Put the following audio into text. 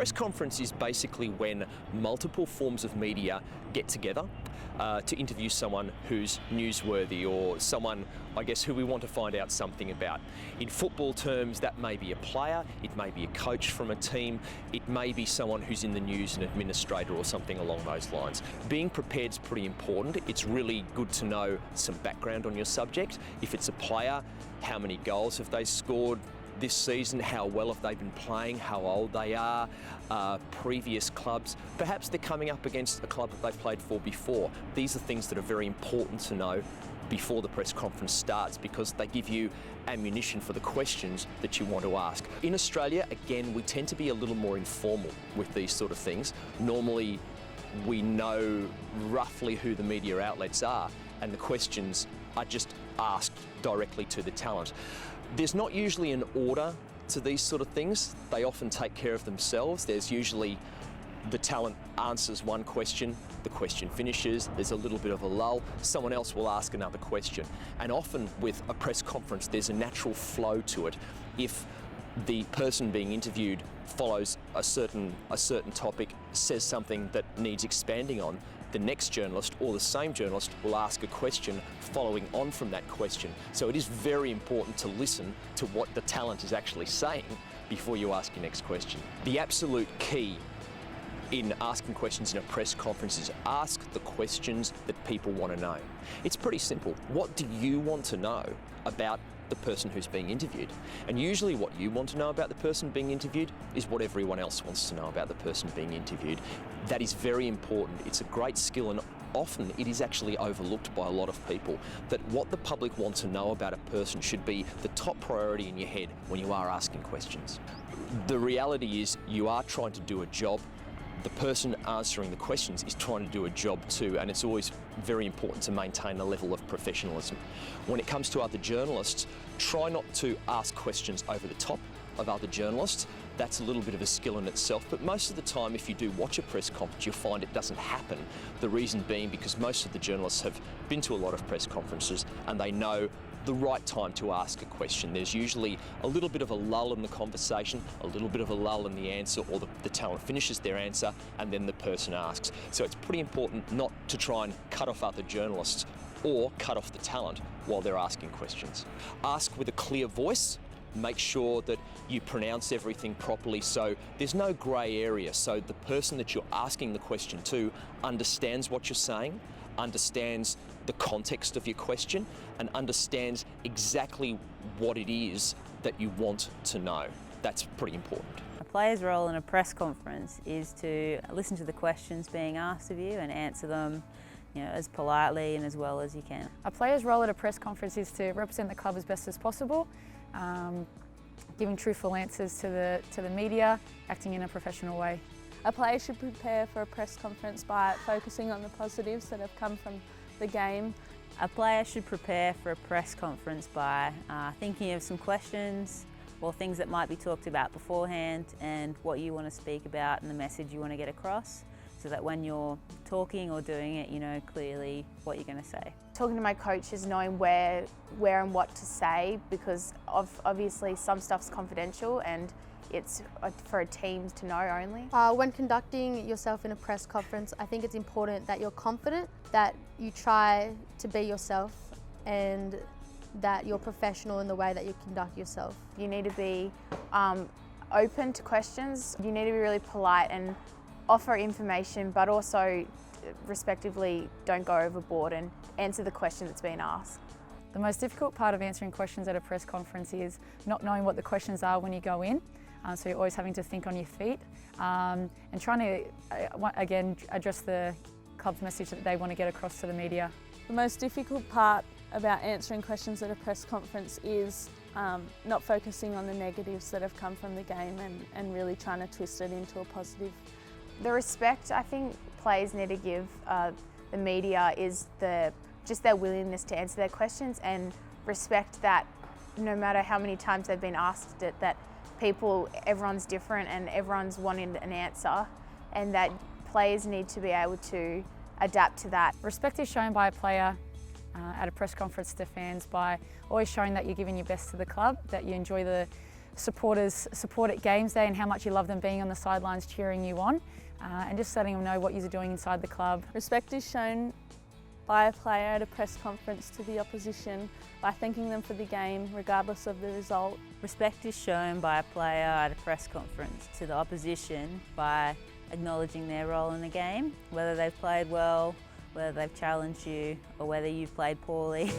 press conference is basically when multiple forms of media get together to interview someone who's newsworthy or someone, I guess, who we want to find out something about. In football terms, that may be a player, it may be a coach from a team, it may be someone who's in the news, an administrator or something along those lines. Being prepared is pretty important. It's really good to know some background on your subject. If it's a player, how many goals have they scored this season, how well have they been playing, how old they are, previous clubs. Perhaps they're coming up against a club that they've played for before. These are things that are very important to know before the press conference starts because they give you ammunition for the questions that you want to ask. In Australia, again, we tend to be a little more informal with these sort of things. Normally, we know roughly who the media outlets are and the questions are just asked directly to the talent. There's not usually an order to these sort of things. They often take care of themselves. There's usually the talent answers one question, the question finishes, there's a little bit of a lull, someone else will ask another question. And often with a press conference, there's a natural flow to it. If the person being interviewed follows a certain topic, says something that needs expanding on, the next journalist or the same journalist will ask a question following on from that question. So it is very important to listen to what the talent is actually saying before you ask your next question. The absolute key in asking questions in a press conference is ask the questions that people want to know. It's pretty simple. What do you want to know about the person who's being interviewed? And usually what you want to know about the person being interviewed is what everyone else wants to know about the person being interviewed. That is very important. It's a great skill, and often it is actually overlooked by a lot of people, that what the public want to know about a person should be the top priority in your head when you are asking questions. The reality is you are trying to do a job. The person answering the questions is trying to do a job too, and it's always very important to maintain a level of professionalism. When it comes to other journalists, try not to ask questions over the top of other journalists. That's a little bit of a skill in itself, but most of the time if you do watch a press conference, you'll find it doesn't happen. The reason being because most of the journalists have been to a lot of press conferences and they know the right time to ask a question. There's usually a little bit of a lull in the conversation, a little bit of a lull in the answer, or the talent finishes their answer and then the person asks. So it's pretty important not to try and cut off other journalists or cut off the talent while they're asking questions. Ask with a clear voice. Make sure that you pronounce everything properly so there's no grey area, so the person that you're asking the question to understands what you're saying, understands the context of your question, and understands exactly what it is that you want to know. That's pretty important. A player's role in a press conference is to listen to the questions being asked of you and answer them, as politely and as well as you can. A player's role at a press conference is to represent the club as best as possible, giving truthful answers to the media, acting in a professional way. A player should prepare for a press conference by focusing on the positives that have come from the game. A player should prepare for a press conference by thinking of some questions or things that might be talked about beforehand and what you want to speak about and the message you want to get across, so that when you're talking or doing it, you know clearly what you're going to say. Talking to my coach is knowing where and what to say, because obviously some stuff's confidential and it's for a team to know only. When conducting yourself in a press conference, I think it's important that you're confident, that you try to be yourself, and that you're professional in the way that you conduct yourself. You need to be open to questions. You need to be really polite and offer information, but also respectively don't go overboard and answer the question that's been asked. The most difficult part of answering questions at a press conference is not knowing what the questions are when you go in. So you're always having to think on your feet and trying to, again, address the club's message that they want to get across to the media. The most difficult part about answering questions at a press conference is not focusing on the negatives that have come from the game and really trying to twist it into a positive. The respect I think players need to give the media is just their willingness to answer their questions, and respect that no matter how many times they've been asked it, that everyone's different and everyone's wanting an answer, and that players need to be able to adapt to that. Respect is shown by a player at a press conference to fans by always showing that you're giving your best to the club, that you enjoy the supporters support at games day and how much you love them being on the sidelines cheering you on, and just letting them know what you're doing inside the club. Respect is shown by a player at a press conference to the opposition by thanking them for the game regardless of the result. Respect is shown by a player at a press conference to the opposition by acknowledging their role in the game, whether they've played well, whether they've challenged you, or whether you've played poorly.